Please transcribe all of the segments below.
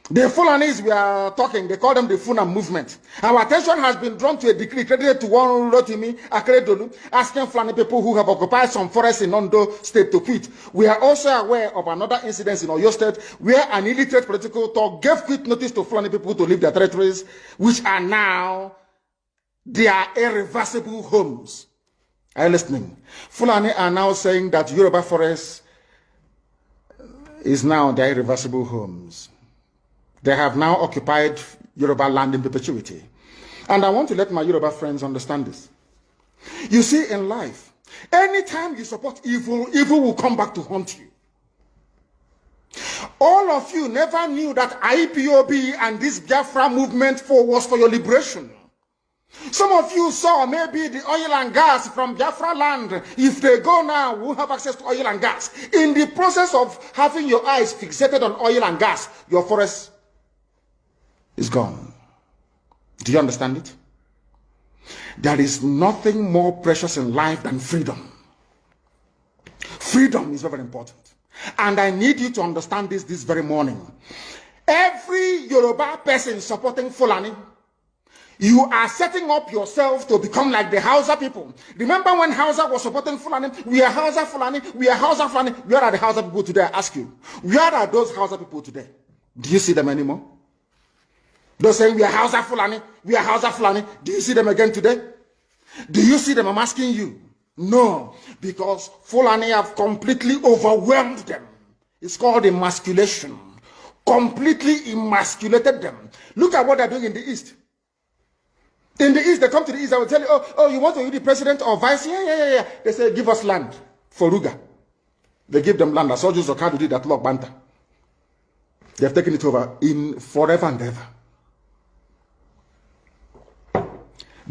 The Fulanis we are talking, they call them the Funa movement. Our attention has been drawn to a decree credited to one Rotimi Akredolu, asking Fulani people who have occupied some forests in Ondo State to quit. We are also aware of another incident in Oyo State where an illiterate political talk gave quit notice to Fulani people to leave their territories, which are now their irreversible homes. Are you listening? Fulani are now saying that Yoruba forest is now their irreversible homes. They have now occupied Yoruba land in perpetuity. And I want to let my Yoruba friends understand this. You see, in life, anytime you support evil, evil will come back to haunt you. All of you never knew that IPOB and this Biafra movement was for your liberation. Some of you saw maybe the oil and gas from Biafra land. If they go now, we'll have access to oil and gas. In the process of having your eyes fixated on oil and gas, your forest is gone. Do you understand it? There is nothing more precious in life than freedom. Freedom is very important. And I need you to understand this very morning. Every Yoruba person supporting Fulani, you are setting up yourself to become like the Hausa people. Remember when Hausa was supporting Fulani? We are Hausa Fulani, we are Hausa Fulani. Where are the Hausa people today? I ask you. Where are those Hausa people today? Do you see them anymore? They're saying we are Hausa Fulani, we are Hausa Fulani. Do you see them again today? Do you see them? I'm asking you. No, because Fulani have completely overwhelmed them. It's called emasculation. Completely emasculated them. Look at what they're doing in the East. In the East, they come to the East, I will tell you, oh, you want to be the president or vice? Yeah. They say, give us land for Ruga. They give them land. As soldiers of Kanu did that Lok Banta. They have taken it over in forever and ever.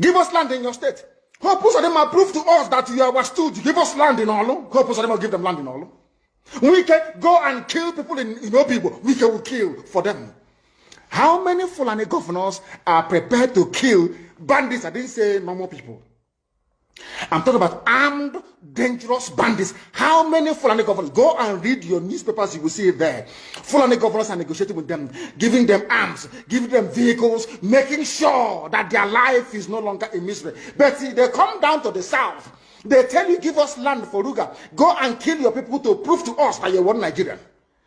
Give us land in your state. Hope of them prove to us that you are stood. Give us land in Olo. Hope of them give them land in Olo. We can go and kill people in Obibo. We can kill for them. How many Fulani governors are prepared to kill bandits? I didn't say normal people. I'm talking about armed, dangerous bandits. How many Fulani governors? Go and read your newspapers, you will see it there. Fulani governors are negotiating with them, giving them arms, giving them vehicles, making sure that their life is no longer a misery. But see, they come down to the south. They tell you, give us land for Ruga. Go and kill your people to prove to us that you're one Nigerian.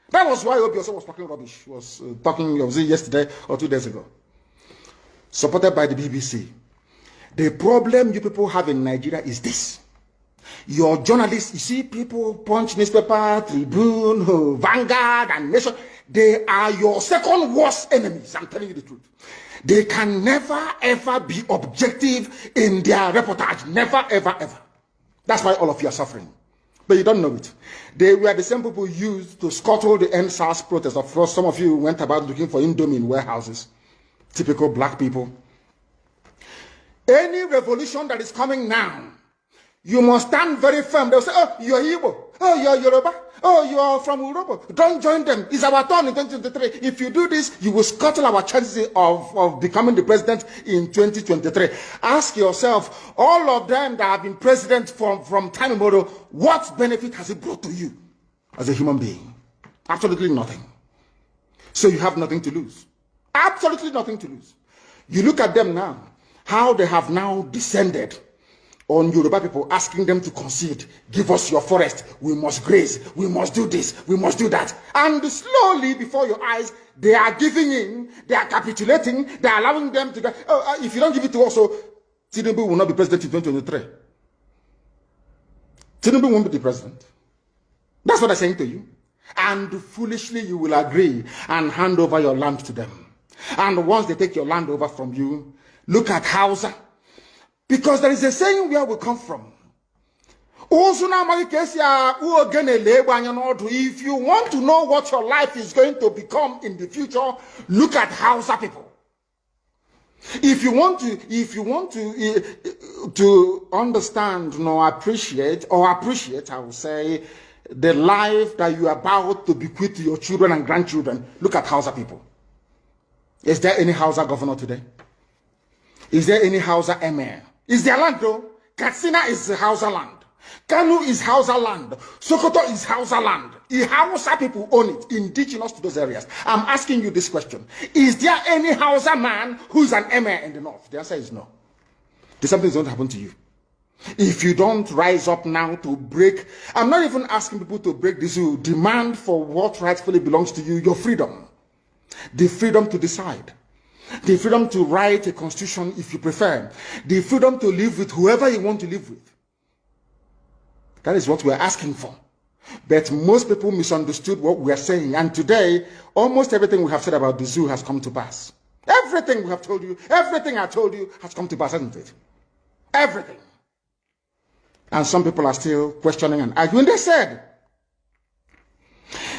That was why Obioso was talking rubbish. He was talking, was it yesterday or 2 days ago? Supported by the BBC. The problem you people have in Nigeria is this. Your journalists, you see people, Punch newspaper, Tribune, Vanguard, and Nation, they are your second worst enemies. I'm telling you the truth. They can never, ever be objective in their reportage. Never, ever, ever. That's why all of you are suffering. But you don't know it. They were the same people used to scuttle the NSAS protest. Of course, some of you went about looking for Indomie in warehouses. Typical black people. Any revolution that is coming now, you must stand very firm. They'll say, oh, you're Igbo. Oh, you're Yoruba. Oh, you're from Europa. Don't join them. It's our turn in 2023. If you do this, you will scuttle our chances of becoming the president in 2023. Ask yourself, all of them that have been president from time immemorial, what benefit has it brought to you as a human being? Absolutely nothing. So you have nothing to lose. Absolutely nothing to lose. You look at them now, how they have now descended on Yoruba people, asking them to concede, give us your forest, we must graze, we must do this, we must do that. And slowly before your eyes, they are giving in, they are capitulating, they are allowing them to go, if you don't give it to us, so Tinubu will not be president in 2023. Tinubu won't be the president. That's what I'm saying to you. And foolishly you will agree and hand over your land to them. And once they take your land over from you, look at Hausa. Because there is a saying where we come from. If you want to know what your life is going to become in the future, look at Hausa people. If you want to understand, appreciate, I will say, the life that you are about to bequeath to your children and grandchildren, look at Hausa people. Is there any Hausa governor today? Is there any Hausa emir? Is their land though? Katsina is Hausa land. Kanu is Hausa land. Sokoto is Hausa land. The Hausa people own it, indigenous to those areas. I'm asking you this question. Is there any Hausa man who's an emir in the north? The answer is no. Something's going to happen to you. If you don't rise up now to break, I'm not even asking people to break this rule. Demand for what rightfully belongs to you, your freedom. The freedom to decide. The freedom to write a constitution if you prefer. The freedom to live with whoever you want to live with. That is what we're asking for. But most people misunderstood what we are saying. And today, almost everything we have said about the zoo has come to pass. Everything we have told you, everything I told you has come to pass, hasn't it? Everything. And some people are still questioning and arguing. They said,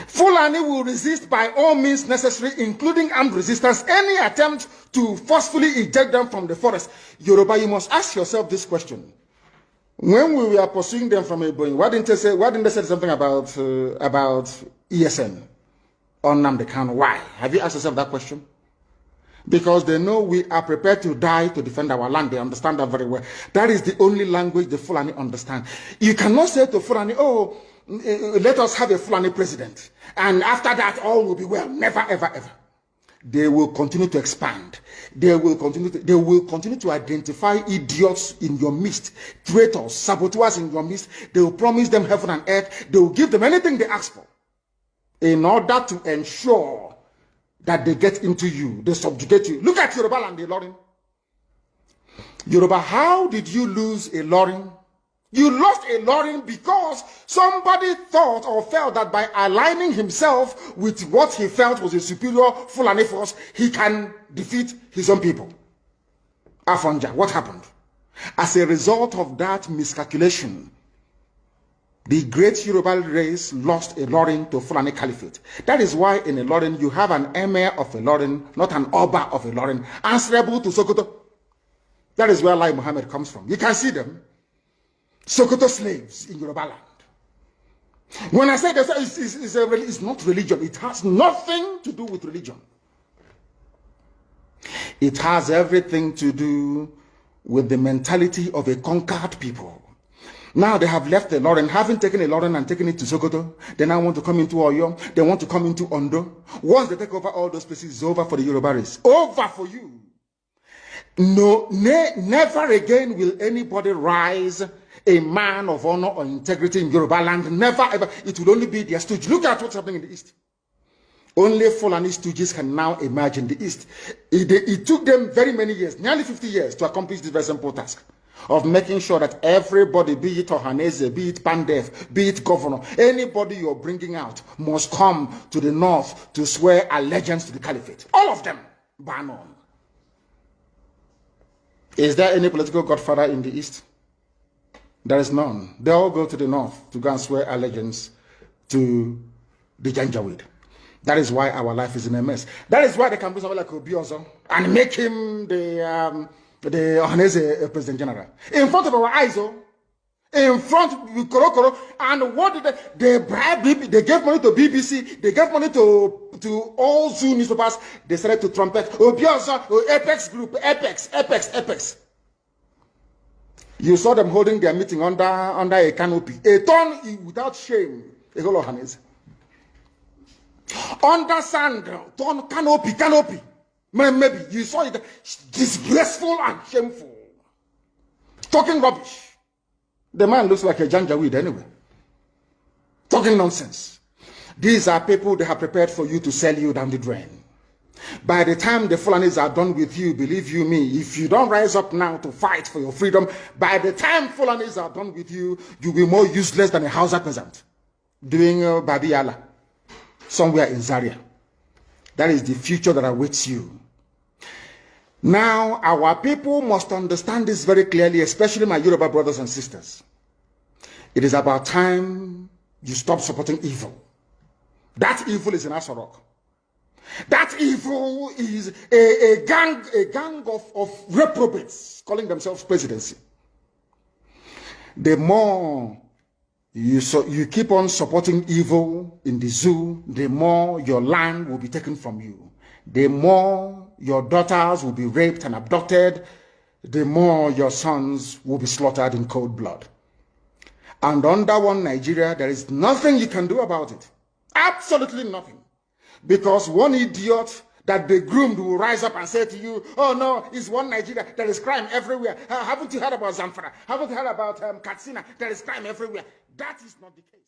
Fulani will resist by all means necessary, including armed resistance, any attempt to forcefully eject them from the forest. Yoruba, you must ask yourself this question. When we were pursuing them from Ebonyi, why didn't they say something about ESN or Nnamdi Kanu? Why? Have you asked yourself that question? Because they know we are prepared to die to defend our land. They understand that very well. That is the only language the Fulani understand. You cannot say to Fulani, oh, let us have a Fulani president. And after that, all will be well. Never, ever, ever. They will continue to expand. They will continue to identify idiots in your midst, traitors, saboteurs in your midst. They will promise them heaven and earth. They will give them anything they ask for in order to ensure that they get into you, they subjugate you. Look at Yoruba land, the Lorin. Yoruba, how did you lose a Lorin? You lost a Lorin because somebody thought or felt that by aligning himself with what he felt was a superior Fulani force, he can defeat his own people. Afonja, what happened? As a result of that miscalculation, the great Yoruba race lost a Lorin to Fulani Caliphate. That is why in a Lorin you have an emir of a Lorin, not an Oba of a Lorin, answerable to Sokoto. That is where Lai Muhammad comes from. You can see them. Sokoto slaves in Yoruba land. When I say that, it's not religion. It has nothing to do with religion. It has everything to do with the mentality of a conquered people. Now they have left the Lorin, having taken a Lorin and taken it to Sokoto. They now want to come into Oyo. They want to come into Ondo. Once they take over all those places, it's over for the Yoruba race. Over for you. No, never again will anybody rise a man of honor or integrity in Yoruba land. Never ever. It will only be their stooge. Look at what's happening in the East. Only Fulani stooges can now emerge in the East. It took them very many years, nearly 50 years, to accomplish this very simple task of making sure that everybody, be it Ohanese, be it Pandef, be it governor, anybody you're bringing out must come to the north to swear allegiance to the caliphate. All of them, ban on. Is there any political godfather in the East? There is none. They all go to the north to go and swear allegiance to the Janjaweed. That is why our life is in a mess. That is why they can do something like Obiozo and make him the Ohanese President General. In front of our eyes, in front of Korokoro. And what did they bribe? They gave money to BBC. They gave money to all Zoo newspapers. They started to trumpet. Obiozo, Apex Group, Apex. You saw them holding their meeting under a canopy. A ton without shame. A whole Ohanese. Under sand, ton canopy. Maybe you saw it disgraceful and shameful. Talking rubbish. The man looks like a Janjaweed anyway. Talking nonsense. These are people they have prepared for you to sell you down the drain. By the time the Fulanis are done with you, believe you me, if you don't rise up now to fight for your freedom, by the time Fulanis are done with you, you'll be more useless than a Hausa peasant doing Babiala somewhere in Zaria. That is the future that awaits you. Now, our people must understand this very clearly, especially my Yoruba brothers and sisters. It is about time you stop supporting evil. That evil is in Asorok. That evil is a gang of reprobates calling themselves presidency. The more you keep on supporting evil in the zoo, the more your land will be taken from you. The more your daughters will be raped and abducted, the more your sons will be slaughtered in cold blood. And under one Nigeria, there is nothing you can do about it. Absolutely nothing. Because one idiot that they groomed will rise up and say to you, oh no, it's one Nigeria, there is crime everywhere. Haven't you heard about Zamfara? Haven't you heard about Katsina? There is crime everywhere. That is not the case.